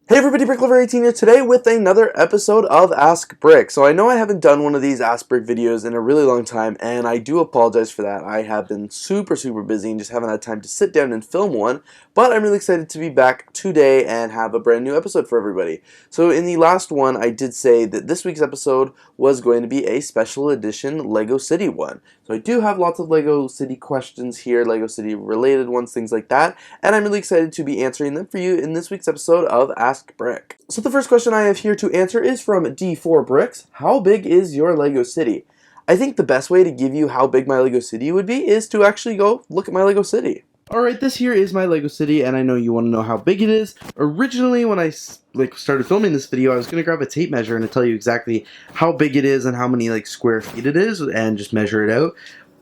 Hey everybody, BrickLoot here today with another episode of Ask Brick. So I know I haven't done one of these Ask Brick videos in a really long time, and I do apologize for that. I have been super busy and just haven't had time to sit down and film one, but I'm really excited to be back today and have a brand new episode for everybody. So in the last one, I did say that this week's episode was going to be a special edition Lego City one. So I do have lots of Lego City questions here, Lego City related ones, things like that, and I'm really excited to be answering them for you in this week's episode of Ask Brick. So the first question I have here to answer is from D4 Bricks. How big is your Lego City? I think the best way to give you how big my Lego City would be is to actually go look at my Lego City. Alright, this here is my Lego City, and I know you want to know how big it is. Originally, when I started filming this video, I was going to grab a tape measure and tell you exactly how big it is and how many square feet it is, and just measure it out.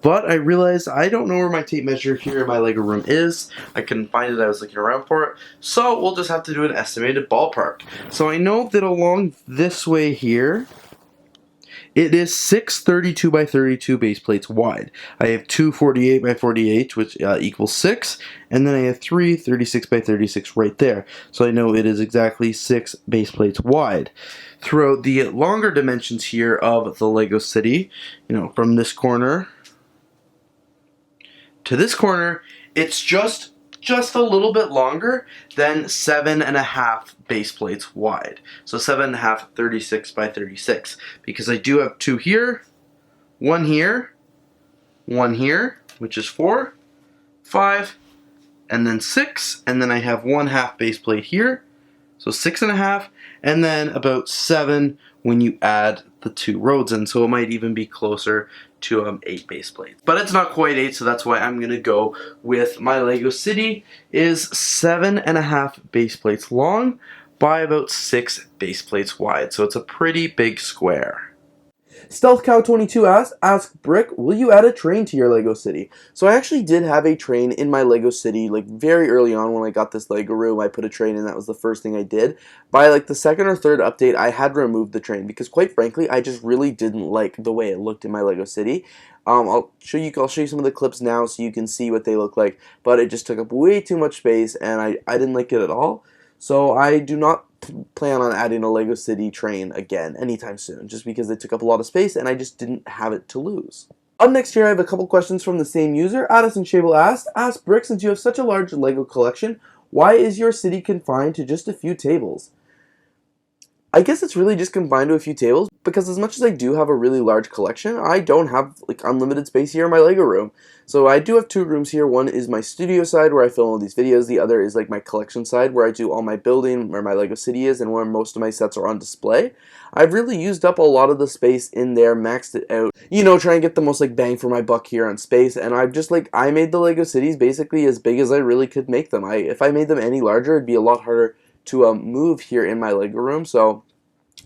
But I realized I don't know where my tape measure here in my Lego room is. I couldn't find it, I was looking around for it. So we'll just have to do an estimated ballpark. So I know that along this way here, it is 6 32 by 32 base plates wide. I have 2 48 by 48, which equals 6, and then I have 3 36 by 36 right there. So I know it is exactly 6 base plates wide. Throughout the longer dimensions here of the Lego City, from this corner to this corner, it's just a little bit longer than 7.5 base plates wide. So 7.5, 36 by 36. Because I do have 2 here, 1 here, 1 here, which is 4, 5, and then 6, and then I have 1/2 base plate here, so 6.5, and then about 7 when you add the 2 roads in, so it might even be closer to 8 base plates. But it's not quite 8, so that's why I'm gonna go with my Lego City is 7.5 base plates long by about 6 base plates wide, so it's a pretty big square. StealthCow22 asked Brick, will you add a train to your Lego City? So I actually did have a train in my Lego City, very early on when I got this Lego room. I put a train in, that was the first thing I did. By the second or third update, I had removed the train because quite frankly, I just really didn't like the way it looked in my Lego City. I'll show you some of the clips now so you can see what they look like, but it just took up way too much space and I didn't like it at all. So I do not plan on adding a Lego City train again anytime soon, just because it took up a lot of space and I just didn't have it to lose. Up next here, I have a couple questions from the same user. Addison Shable asked Brick, since you have such a large Lego collection, why is your city confined to just a few tables? I guess it's really just confined to a few tables because as much as I do have a really large collection, I don't have unlimited space here in my Lego room. So I do have 2 rooms here. One is my studio side where I film all these videos. The other is my collection side where I do all my building, where my Lego City is, and where most of my sets are on display. I've really used up a lot of the space in there, maxed it out, try and get the most bang for my buck here on space, and I've just I made the Lego Cities basically as big as I really could make them. If I made them any larger, it'd be a lot harder to move here in my Lego room, so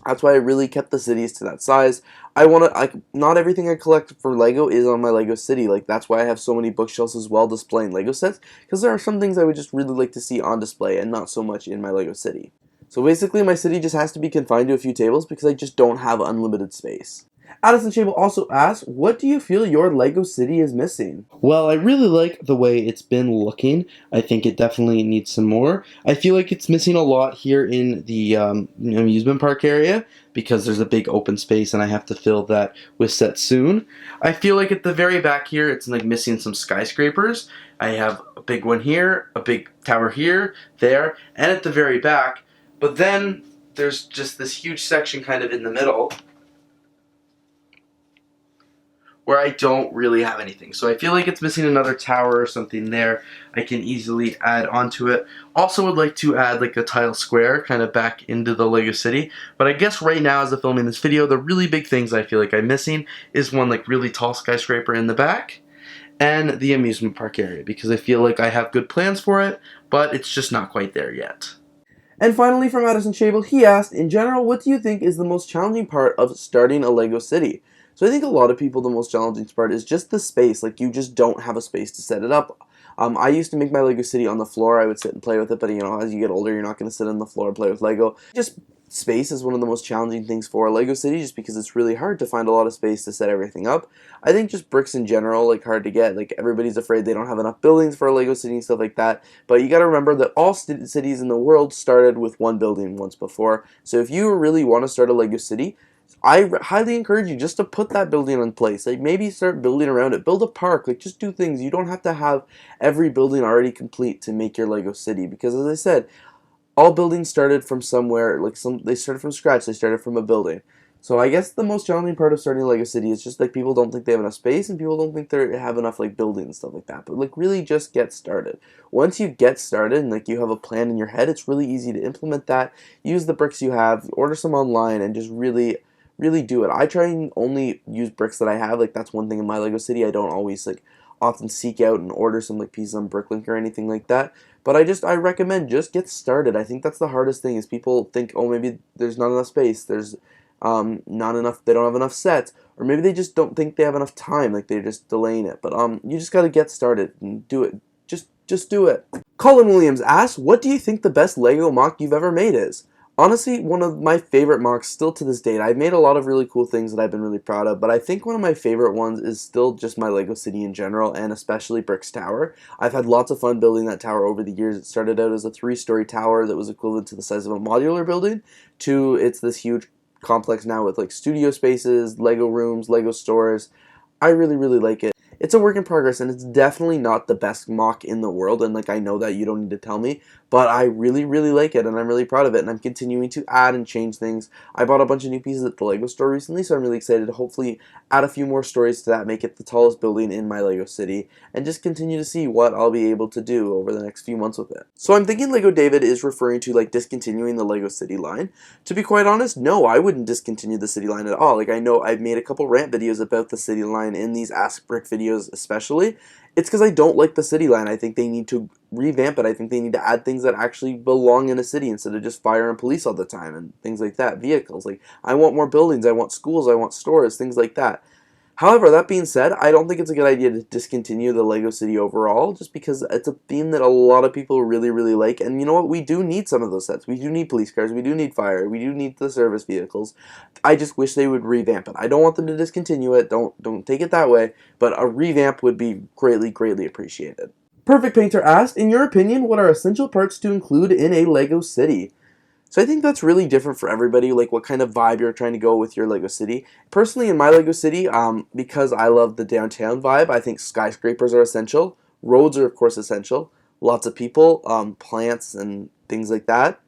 that's why I really kept the cities to that size. I want to, not everything I collect for Lego is on my Lego City. That's why I have so many bookshelves as well displaying Lego sets, because there are some things I would just really like to see on display and not so much in my Lego City. So basically my city just has to be confined to a few tables because I just don't have unlimited space. Addison Shable also asks, what do you feel your Lego City is missing? Well, I really like the way it's been looking. I think it definitely needs some more. I feel like it's missing a lot here in the amusement park area because there's a big open space and I have to fill that with sets soon. I feel like at the very back here, it's missing some skyscrapers. I have a big one here, a big tower here, there, and at the very back. But then there's just this huge section kind of in the middle where I don't really have anything. So I feel like it's missing another tower or something there. I can easily add onto it. Also would like to add a tile square kind of back into the Lego City. But I guess right now as I'm filming this video, the really big things I feel like I'm missing is one really tall skyscraper in the back and the amusement park area, because I feel like I have good plans for it, but it's just not quite there yet. And finally from Addison Shable, he asked, in general, what do you think is the most challenging part of starting a Lego City? So I think a lot of people, the most challenging part is just the space. You just don't have a space to set it up. I used to make my Lego City on the floor. I would sit and play with it, but as you get older, you're not going to sit on the floor and play with Lego. Just space is one of the most challenging things for a Lego city, just because it's really hard to find a lot of space to set everything up. I think just bricks in general, like, hard to get. Like, everybody's afraid they don't have enough buildings for a Lego city and stuff like that. But you got to remember that all cities in the world started with one building once before. So if you really want to start a Lego city, I highly encourage you just to put that building in place. Like, maybe start building around it. Build a park. Like, just do things. You don't have to have every building already complete to make your Lego city, because, as I said, all buildings started from somewhere. Like, they started from scratch. They started from a building. So I guess the most challenging part of starting a Lego city is just like people don't think they have enough space, and people don't think they have enough like buildings and stuff like that. But like, really just get started. Once you get started and like you have a plan in your head, it's really easy to implement that. Use the bricks you have, order some online, and just really do it. I try and only use bricks that I have. Like, that's one thing in my Lego city. I don't always like often seek out and order some like pieces on BrickLink or anything like that. But I recommend just get started. I think that's the hardest thing, is people think, oh, maybe there's not enough space, there's not enough, they don't have enough sets, or maybe they just don't think they have enough time, like they're just delaying it. But you just got to get started and do it. Just do it. Colin Williams asks, what do you think the best Lego mock you've ever made is? Honestly, one of my favorite mocks still to this date. I've made a lot of really cool things that I've been really proud of, but I think one of my favorite ones is still just my Lego city in general, and especially Brick's Tower. I've had lots of fun building that tower over the years. It started out as a 3-story tower that was equivalent to the size of a modular building, to it's this huge complex now with like studio spaces, Lego rooms, Lego stores. I really like it. It's a work in progress, and it's definitely not the best mock in the world, and like, I know that, you don't need to tell me, but I really like it, and I'm really proud of it, and I'm continuing to add and change things. I bought a bunch of new pieces at the Lego store recently, so I'm really excited to hopefully add a few more stories to that, make it the tallest building in my Lego city, and just continue to see what I'll be able to do over the next few months with it. So I'm thinking Lego David is referring to like discontinuing the Lego city line. To be quite honest, no, I wouldn't discontinue the city line at all. Like, I know I've made a couple rant videos about the city line in these Ask Brick videos especially. It's because I don't like the city line. I think they need to revamp it. I think they need to add things that actually belong in a city instead of just fire and police all the time and things like that. Vehicles. Like, I want more buildings, I want schools, I want stores, things like that. However, that being said, I don't think it's a good idea to discontinue the Lego City overall, just because it's a theme that a lot of people really like, and you know what, we do need some of those sets. We do need police cars, we do need fire, we do need the service vehicles. I just wish they would revamp it. I don't want them to discontinue it, don't take it that way, but a revamp would be greatly appreciated. Perfect Painter asked, in your opinion, what are essential parts to include in a Lego City? So I think that's really different for everybody, like what kind of vibe you're trying to go with your Lego City. Personally, in my Lego City, because I love the downtown vibe, I think skyscrapers are essential. Roads are, of course, essential. Lots of people, plants, and things like that.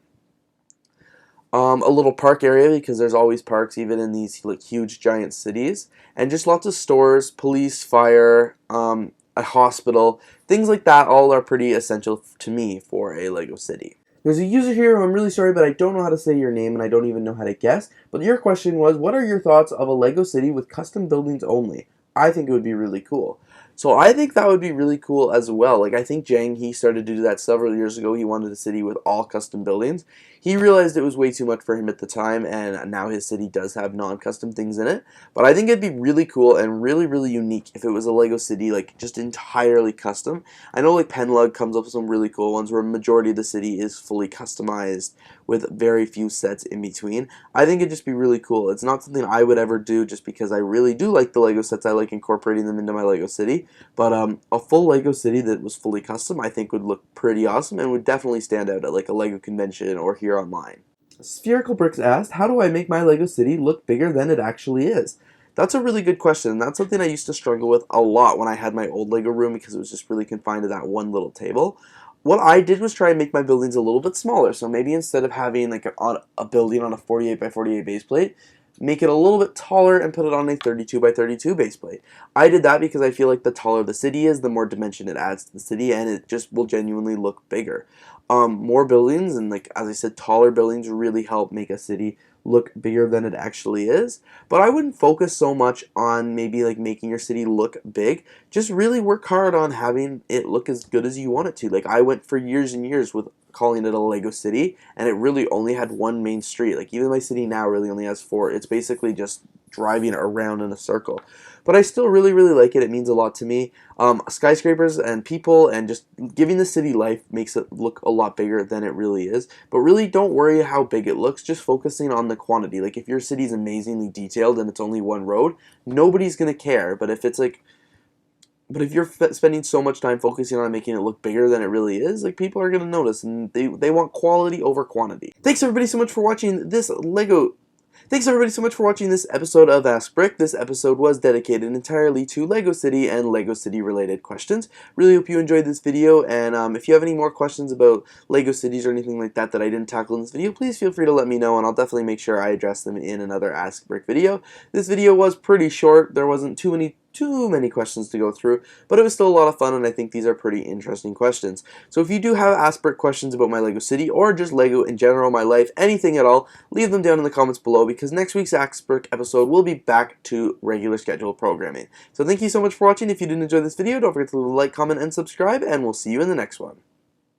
A little park area, because there's always parks, even in these like huge, giant cities. And just lots of stores, police, fire, a hospital. Things like that all are pretty essential to me for a Lego City. There's a user here who I'm really sorry, but I don't know how to say your name, and I don't even know how to guess. But your question was, what are your thoughts of a Lego city with custom buildings only? I think it would be really cool. So I think that would be really cool as well. Like, I think Jang, he started to do that several years ago. He wanted a city with all custom buildings. He realized it was way too much for him at the time, and now his city does have non-custom things in it. But I think it'd be really cool and really unique if it was a Lego city, like, just entirely custom. I know, like, Penlug comes up with some really cool ones where a majority of the city is fully customized with very few sets in between. I think it'd just be really cool. It's not something I would ever do just because I really do like the Lego sets. I like incorporating them into my Lego city. But a full Lego city that was fully custom, I think would look pretty awesome and would definitely stand out at like a Lego convention or here online. Spherical Bricks asked, how do I make my Lego city look bigger than it actually is? That's a really good question. That's something I used to struggle with a lot when I had my old Lego room because it was just really confined to that one little table. What I did was try and make my buildings a little bit smaller. So maybe instead of having like a building on a 48 by 48 base plate, make it a little bit taller and put it on a 32 by 32 base plate. I did that because I feel like the taller the city is, the more dimension it adds to the city, and it just will genuinely look bigger. More buildings and, like, as I said, taller buildings really help make a city look bigger than it actually is. But I wouldn't focus so much on maybe like making your city look big. Just really work hard on having it look as good as you want it to. Like, I went for years and years with calling it a Lego city, and it really only had one main street. Like, even my city now really only has 4. It's basically just driving around in a circle. But I still really, really like it. It means a lot to me. Skyscrapers and people and just giving the city life makes it look a lot bigger than it really is. But really don't worry how big it looks, just focusing on the quantity. Like if your city's amazingly detailed and it's only one road, nobody's going to care. But if it's like but if you're spending so much time focusing on making it look bigger than it really is, like people are going to notice, and they want quality over quantity. Thanks everybody so much for watching this Thanks everybody so much for watching this episode of Ask Brick. This episode was dedicated entirely to LEGO City and LEGO City related questions. Really hope you enjoyed this video, and if you have any more questions about LEGO cities or anything like that that I didn't tackle in this video, please feel free to let me know, and I'll definitely make sure I address them in another Ask Brick video. This video was pretty short. There wasn't too many questions to go through, but it was still a lot of fun, and I think these are pretty interesting questions. So if you do have Ask Brick questions about my LEGO City, or just LEGO in general, my life, anything at all, leave them down in the comments below, because next week's Ask Brick episode will be back to regular scheduled programming. So thank you so much for watching. If you did enjoy this video, don't forget to leave a like, comment, and subscribe, and we'll see you in the next one.